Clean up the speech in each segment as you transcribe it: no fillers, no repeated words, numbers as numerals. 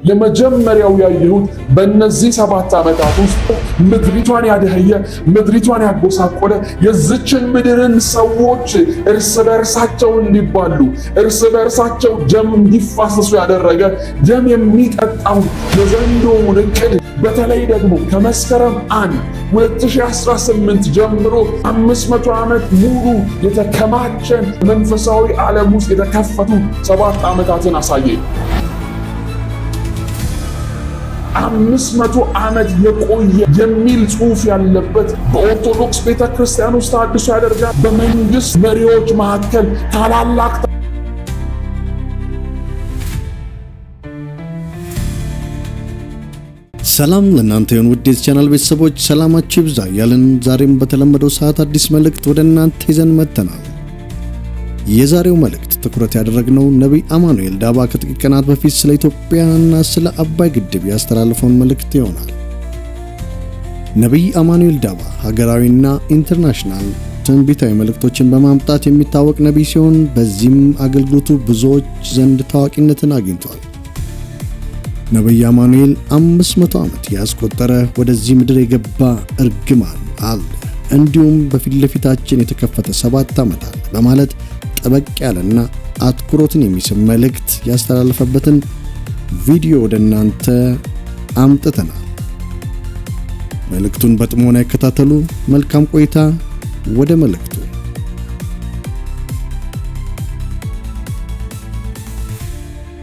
የመጀመሪያው ያየሁት በእነዚህ 7 ዓመታት ውስጥ ምድሪቷን ያደኸየ ምድሪቷን ያጎሳቆለ የዝችን ምድርን ሰዎች እርስ በርሳቸው እንዲባሉ እርስ በርሳቸው ደም እንዲፋሰሱ ያደረገ ደም የሚጠጣው የዘንዶውን ዕቅድ በተለይ ደግሞ ከመስከረም 1 2018 ጀምሮ 500 ዓመት ሙሉ የተከማቸን መንፈሳዊ ዓለም ውስጥ የተከፈቱ 7 ዓመታትን አሳየኝ። 500 ዓመት የቆየ የሚል ጽሑፍ ያለበት በኦርቶዶክስ ቤተክርስቲያን ውስጥ ተሐድሶ ያደርጋል። በመንግስት መሪዎች መካከል ታላላቅ ሰላም ለእናንተ ይሁን ውድ የቻናል ቤተሰቦች፣ ሰላማችሁ ይብዛ ያለን ዛሬም በተለመደው ሰዓት አዲስ መልእክት ወደ እናንተ ይዘን መጥተናል። የዛሬው መልእክት ትኩረት ያደረግነው ነብይ አማኑኤል ዳባ ከጥቂት ቀናት በፊት ስለ ኢትዮጵያና ስለ አባይ ግድብ ያስተላለፈውን መልእክት ይሆናል። ነብይ አማኑኤል ዳባ ሀገራዊና ኢንተርናሽናል ትንቢታዊ መልእክቶችን በማምጣት የሚታወቅ ነብይ ሲሆን በዚህም አገልግሎቱ ብዙዎች ዘንድ ታዋቂነትን አግኝቷል። ነብይ አማኑኤል 500 ዓመት ያስቆጠረ ወደዚህ ምድር የገባ እርግማን አለ፣ እንዲሁም በፊት ለፊታችን የተከፈተ 7 ዓመታት በማለት ጠበቅ ያለና አትኩሮትን የሚስብ መልእክት ያስተላለፈበትን ቪዲዮ ወደ እናንተ አምጥተናል። መልእክቱን በጥሞና ይከታተሉ። መልካም ቆይታ። ወደ መልእክቱ።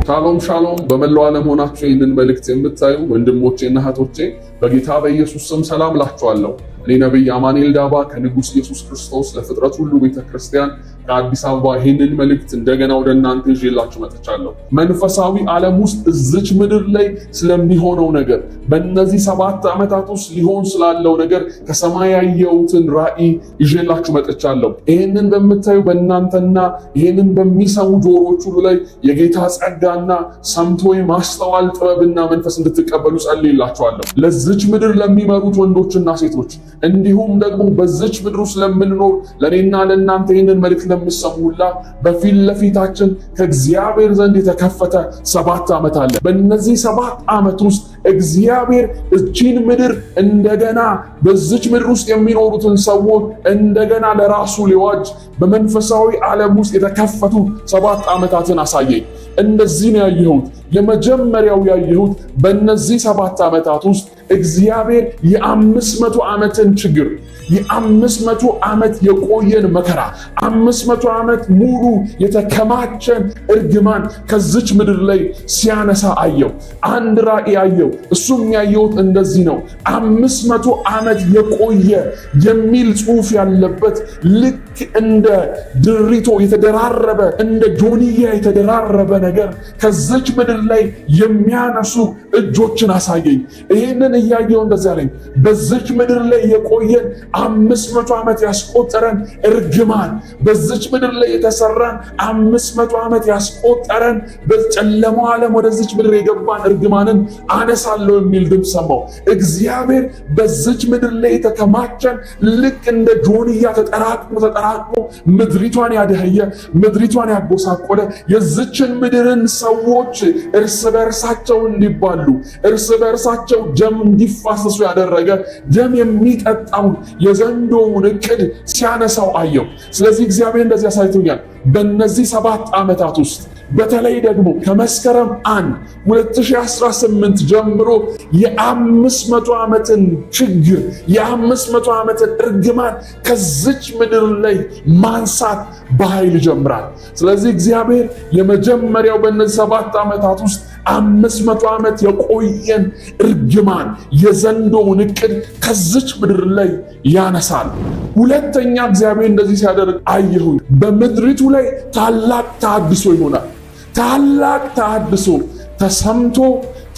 ሻሎም ሻሎም። በመላው ዓለም ሆናችሁ ይህንን መልእክት የምታዩ ወንድሞቼና እህቶቼ በጌታ በኢየሱስ ስም ሰላም እላችኋለሁ። እኔ ነብይ አማኑኤል ዳባ ከንጉሥ ኢየሱስ ክርስቶስ ለፍጥረት ሁሉ ቤተክርስቲያን ከአዲስ አበባ ይህንን መልእክት እንደገና ወደ እናንተ ይዤላችሁ መጥቻለሁ። መንፈሳዊ ዓለም ውስጥ እዚች ምድር ላይ ስለሚሆነው ነገር፣ በእነዚህ 7 ዓመታት ውስጥ ሊሆን ስላለው ነገር ከሰማይ ያየሁትን ራእይ ይዤላችሁ መጥቻለሁ። ይህንን በምታዩ በእናንተና ይህንን በሚሰሙ ጆሮዎች ሁሉ ላይ የጌታ ጸጋና ሰምቶ የማስተዋል ጥበብና መንፈስ እንድትቀበሉ ጸልይላችኋለሁ። ለዚች ምድር ለሚመሩት ወንዶችና ሴቶች እንዲሁም ደግሞ በዚች ምድር ውስጥ ለምንኖር ለኔና ለእናንተ ይህንን መልእክት ለምሰሙላ በፊት ለፊታችን ከእግዚአብሔር ዘንድ የተከፈተ 7 ዓመት አለ። በእነዚህ 7 ዓመት ውስጥ እግዚአብሔር እቺን ምድር እንደገና በዚች ምድር ውስጥ የሚኖሩትን ሰዎች እንደገና ለራሱ ሊዋጅ በመንፈሳዊ ዓለም ውስጥ የተከፈቱ 7 ዓመታትን አሳየኝ። እንደዚህ ነው ያየሁት። የመጀመሪያው ያየሁት በእነዚህ 7 ዓመታት ውስጥ እግዚአብሔር የ500 ዓመትን ችግር የ500 ዓመት የቆየን መከራ 500 ዓመት ሙሉ የተከማቸን እርግማን ከዚች ምድር ላይ ሲያነሳ አየው። አንድ ራእይ አየው። እሱም ያየሁት እንደዚህ ነው። 500 ዓመት የቆየ የሚል ጽሑፍ ያለበት ልክ እንደ ድሪቶ የተደራረበ እንደ ጆንያ የተደራረበ ነገር ከዚች ምድር ላይ የሚያነሱ እጆችን አሳየኝ። ይህንን እያየው እንደዚህ አለኝ። በዚች ምድር ላይ የቆየን 500 ዓመት ያስቆጠረን እርግማን፣ በዚች ምድር ላይ የተሰራን 500 ዓመት ያስቆጠረን በጨለማው ዓለም ወደዚች ምድር የገባን እርግማንን አነሳለሁ የሚል ድምፅ ሰማሁ። እግዚአብሔር በዚች ምድር ላይ የተከማቸን ልክ እንደ ጆንያ ተጠራቅሞ ምድሪቷን ያደኸየ ምድሪቷን ያጎሳቆለ የዚችን ምድርን ሰዎች እርስ በርሳቸው እንዲባሉ እርስ በርሳቸው ደም እንዲፋሰሱ ያደረገ ደም የሚጠጣው የዘንዶውን ዕቅድ ሲያነሳው አየው። ስለዚህ እግዚአብሔር እንደዚህ ያሳይቶኛል። በእነዚህ 7 ዓመታት ውስጥ በተለይ ደግሞ ከመስከረም 1 2018 ጀምሮ የ500 ዓመትን ችግር የ500 ዓመትን እርግማን ከዚች ምድር ላይ ማንሳት በኃይል ይጀምራል። ስለዚህ እግዚአብሔር የመጀመሪያው በእነዚህ 7 ዓመታት ውስጥ 500 ዓመት የቆየን እርግማን የዘንዶውን ዕቅድ ከዚች ምድር ላይ ያነሳል። ሁለተኛ እግዚአብሔር እንደዚህ ሲያደርግ አየሁኝ። በምድሪቱ ላይ ታላቅ ተሐድሶ ይሆናል። ታላቅ ተሐድሶ ተሰምቶ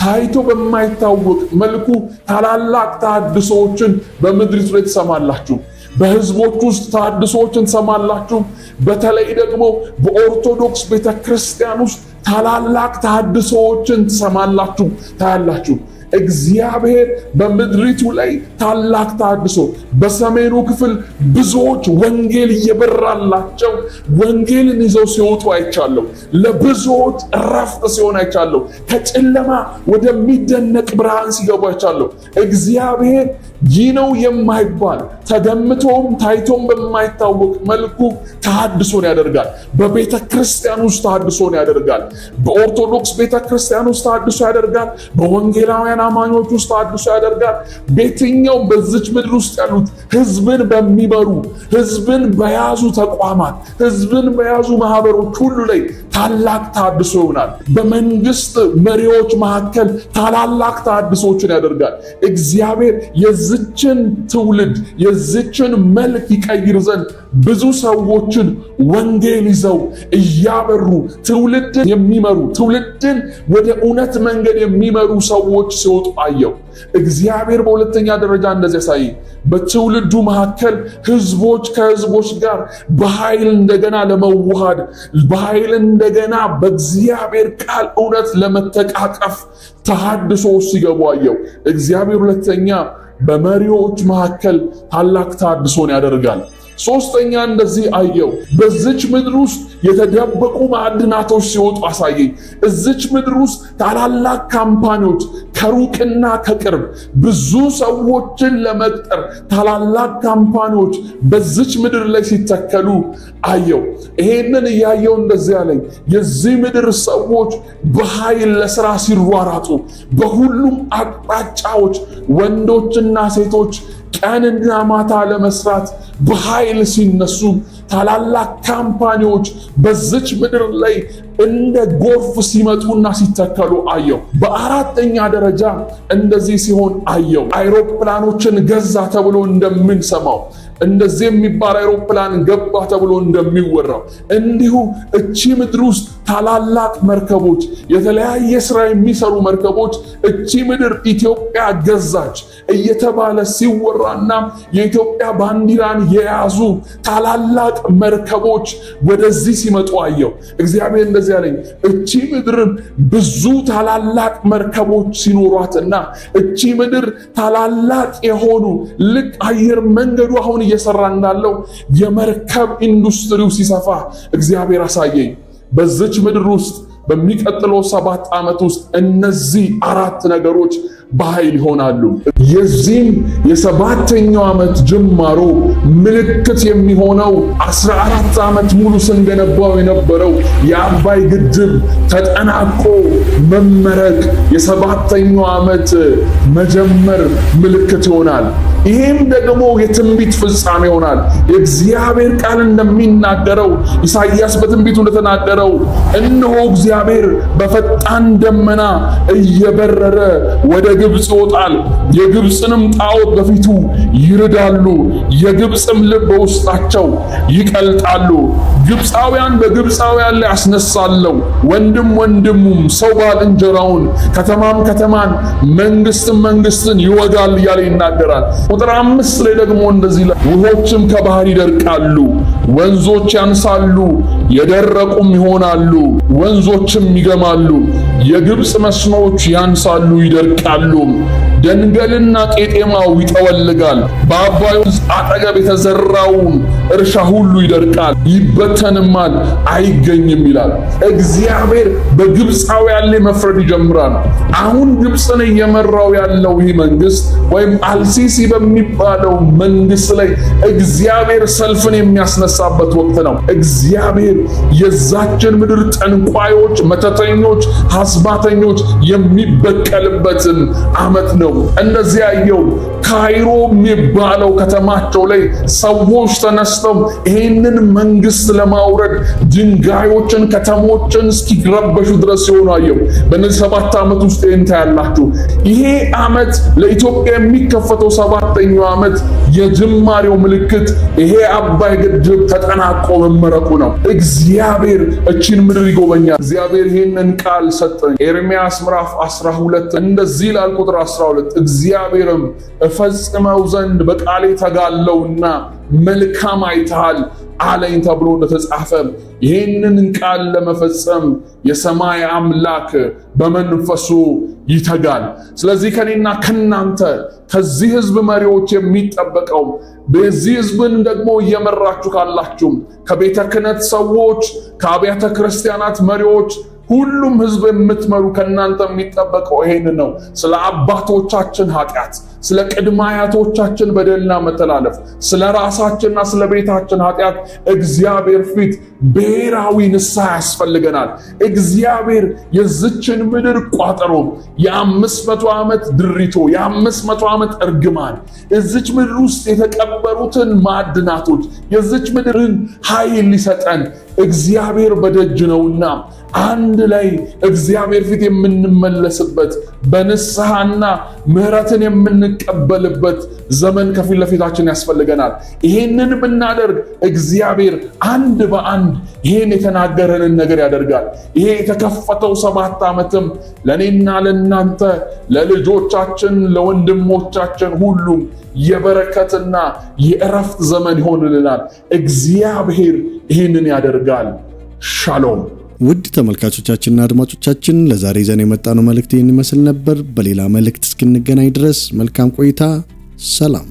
ታይቶ በማይታወቅ መልኩ ታላላቅ ተሐድሶዎችን በምድሪቱ ላይ ትሰማላችሁ። በህዝቦች ውስጥ ተሐድሶዎችን ትሰማላችሁ። በተለይ ደግሞ በኦርቶዶክስ ቤተክርስቲያን ውስጥ ታላላቅ ተሐድሶዎችን ትሰማላችሁ፣ ታያላችሁ። እግዚአብሔር በምድሪቱ ላይ ታላቅ ተሐድሶ፣ በሰሜኑ ክፍል ብዙዎች ወንጌል እየበራላቸው ወንጌልን ይዘው ሲወጡ አይቻለሁ። ለብዙዎች እረፍት ሲሆን አይቻለሁ። ከጨለማ ወደሚደነቅ ብርሃን ሲገቡ አይቻለሁ። እግዚአብሔር ይህ ነው የማይባል ተገምቶም ታይቶም በማይታወቅ መልኩ ተሐድሶን ያደርጋል። በቤተ ክርስቲያን ውስጥ ተሐድሶን ያደርጋል። በኦርቶዶክስ ቤተ ክርስቲያን ውስጥ ተሐድሶ ያደርጋል። በወንጌላውያን አማኞች ውስጥ ተሐድሶ ያደርጋል። በየትኛው በዚች ምድር ውስጥ ያሉት ህዝብን በሚመሩ ህዝብን በያዙ ተቋማት ህዝብን በያዙ ማህበሮች ሁሉ ላይ ታላቅ ተሐድሶ ይሆናል። በመንግስት መሪዎች መካከል ታላላቅ ተሐድሶችን ያደርጋል። እግዚአብሔር የዚችን ትውልድ የዚችን መልክ ይቀይር ዘንድ ብዙ ሰዎችን ወንጌል ይዘው እያበሩ ትውልድን የሚመሩ ትውልድን ወደ እውነት መንገድ የሚመሩ ሰዎች ሲወጡ አየው። እግዚአብሔር በሁለተኛ ደረጃ እንደዚህ ያሳይ፣ በትውልዱ መካከል ህዝቦች ከህዝቦች ጋር በኃይል እንደገና ለመዋሃድ በኃይል እንደገና በእግዚአብሔር ቃል እውነት ለመተቃቀፍ ተሐድሶ ሲገቡ አየው። እግዚአብሔር ሁለተኛ በመሪዎች መካከል ታላቅ ተሐድሶን ያደርጋል። ሶስተኛ እንደዚህ አየው፣ በዚች ምድር ውስጥ የተደበቁ ማዕድናቶች ሲወጡ አሳየኝ። እዚች ምድር ውስጥ ታላላቅ ካምፓኒዎች ከሩቅና ከቅርብ ብዙ ሰዎችን ለመቅጠር ታላላቅ ካምፓኒዎች በዚች ምድር ላይ ሲተከሉ አየው። ይሄንን እያየው እንደዚህ አለኝ፣ የዚህ ምድር ሰዎች በኃይል ለስራ ሲሯራጡ በሁሉም አቅጣጫዎች ወንዶችና ሴቶች ቀንና ማታ ለመስራት በኃይል ሲነሱ ታላላቅ ካምፓኒዎች በዚች ምድር ላይ እንደ ጎርፍ ሲመጡና ሲተከሉ አየው። በአራተኛ ደረጃ እንደዚህ ሲሆን አየው፣ አይሮፕላኖችን ገዛ ተብሎ እንደምንሰማው እንደዚህ የሚባል አይሮፕላን ገባ ተብሎ እንደሚወራው እንዲሁ እቺ ምድር ውስጥ ታላላቅ መርከቦች የተለያየ ስራ የሚሰሩ መርከቦች እቺ ምድር ኢትዮጵያ ገዛች እየተባለ ሲወራና የኢትዮጵያ ባንዲራን የያዙ ታላላቅ መርከቦች ወደዚህ ሲመጡ አየው። እግዚአብሔር እንደዚህ ያለኝ እቺ ምድር ብዙ ታላላቅ መርከቦች ሲኖሯትና እቺ ምድር ታላላቅ የሆኑ ልክ አየር መንገዱ አሁን እየሰራ እንዳለው የመርከብ ኢንዱስትሪው ሲሰፋ እግዚአብሔር አሳየኝ። በዚች ምድር ውስጥ በሚቀጥለው 7 ዓመት ውስጥ እነዚህ 4 ነገሮች በኃይል ይሆናሉ። የዚህም የ7ኛው ዓመት ጅማሮ ምልክት የሚሆነው 14 ዓመት ሙሉ ስንገነባው የነበረው የአባይ ግድብ ተጠናቆ መመረቅ የ7ኛው ዓመት መጀመር ምልክት ይሆናል። ይህም ደግሞ የትንቢት ፍጻሜ ይሆናል። የእግዚአብሔር ቃል እንደሚናገረው ኢሳይያስ በትንቢቱ እንደተናገረው እነሆ እግዚአብሔር በፈጣን ደመና እየበረረ ወደ ግብጽ ይወጣል፣ የግብጽንም ጣዖት በፊቱ ይርዳሉ፣ የግብጽም ልብ በውስጣቸው ይቀልጣሉ። ግብፃውያን በግብፃውያን ላይ አስነሳለሁ፣ ወንድም ወንድሙም ሰው ባልንጀራውን፣ ከተማም ከተማን፣ መንግስትም መንግስትን ይወጋል እያለ ይናገራል። ቁጥር 5 ላይ ደግሞ እንደዚህ ይላል፣ ውሆችም ከባህር ይደርቃሉ፣ ወንዞች ያንሳሉ፣ የደረቁም ይሆናሉ፣ ወንዞችም ይገማሉ፣ የግብጽ መስኖች ያንሳሉ ይደርቃሉ፣ ደንገልና ቄጤማው ይጠወልጋል፣ በአባይ ወንዝ አጠገብ የተዘራውን እርሻ ሁሉ ይደርቃል፣ ይበተንማል፣ አይገኝም ይላል። እግዚአብሔር በግብፃውያን ላይ መፍረድ ይጀምራል። አሁን ግብፅን እየመራው ያለው ይህ መንግስት ወይም አልሲሲ በሚባለው መንግስት ላይ እግዚአብሔር ሰልፍን የሚያስነሳበት ወቅት ነው። እግዚአብሔር የዛችን ምድር ጠንቋዮች፣ መተተኞች፣ አስማተኞች የሚበቀልበትን ዓመት ነው። እንደዚህ ያየው ካይሮ የሚባለው ከተማቸው ላይ ሰዎች ተነስተው ይህንን መንግስት ለማውረድ ድንጋዮችን ከተሞችን እስኪረበሹ ድረስ ሲሆኑ አየው። በእነዚህ 7 ዓመት ውስጥ ታያላችሁ። ይሄ ዓመት ለኢትዮጵያ የሚከፈተው 7ኛው ዓመት የጅማሬው ምልክት ይሄ አባይ ግድብ ተጠናቆ መመረቁ ነው። እግዚአብሔር እቺን ምድር ይጎበኛል። እግዚአብሔር ይህንን ቃል ሰጠኝ። ኤርምያስ ምዕራፍ 12 እንደዚህ ይላል ቁጥር 12 እግዚአብሔርም እፈጽመው ዘንድ በቃሌ ተጋለውና መልካም አይተሃል፣ አለኝ ተብሎ እንደተጻፈ ይህንን ቃል ለመፈጸም የሰማይ አምላክ በመንፈሱ ይተጋል። ስለዚህ ከኔና ከናንተ ከዚህ ህዝብ መሪዎች የሚጠበቀው በዚህ ህዝብን ደግሞ እየመራችሁ ካላችሁ ከቤተ ክህነት ሰዎች፣ ከአብያተ ክርስቲያናት መሪዎች፣ ሁሉም ህዝብ የምትመሩ ከናንተ የሚጠበቀው ይሄን ነው። ስለ አባቶቻችን ኃጢአት፣ ስለ ቅድመ አያቶቻችን በደልና መተላለፍ፣ ስለ ራሳችንና ስለ ቤታችን ኃጢአት እግዚአብሔር ፊት ብሔራዊ ንስሐ ያስፈልገናል። እግዚአብሔር የዝችን ምድር ቋጠሮ የ500 ዓመት ድሪቶ የ500 ዓመት እርግማን እዚች ምድር ውስጥ የተቀበሩትን ማዕድናቶች የዚች ምድርን ኃይል ሊሰጠን እግዚአብሔር በደጅ ነውና አንድ ላይ እግዚአብሔር ፊት የምንመለስበት በንስሐና ምህረትን የምንቀበልበት ዘመን ከፊት ለፊታችን ያስፈልገናል። ይሄንን ብናደርግ እግዚአብሔር አንድ በአንድ ይሄን የተናገረንን ነገር ያደርጋል። ይሄ የተከፈተው 7 ዓመትም ለኔና ለናንተ ለልጆቻችን ለወንድሞቻችን ሁሉ የበረከትና የእረፍት ዘመን ይሆንልናል። እግዚአብሔር ይሄንን ያደርጋል። ሻሎም። ውድ ተመልካቾቻችንና አድማጮቻችን ለዛሬ ይዘን የመጣነው መልእክት ይህን ይመስል ነበር። በሌላ መልእክት እስክንገናኝ ድረስ መልካም ቆይታ። ሰላም።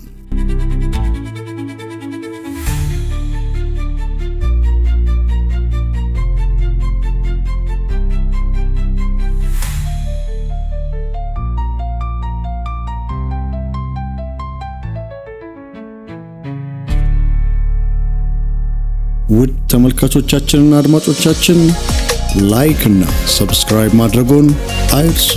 ውድ ተመልካቾቻችንና አድማጮቻችን ላይክ እና ሰብስክራይብ ማድረጎን አይርሱ።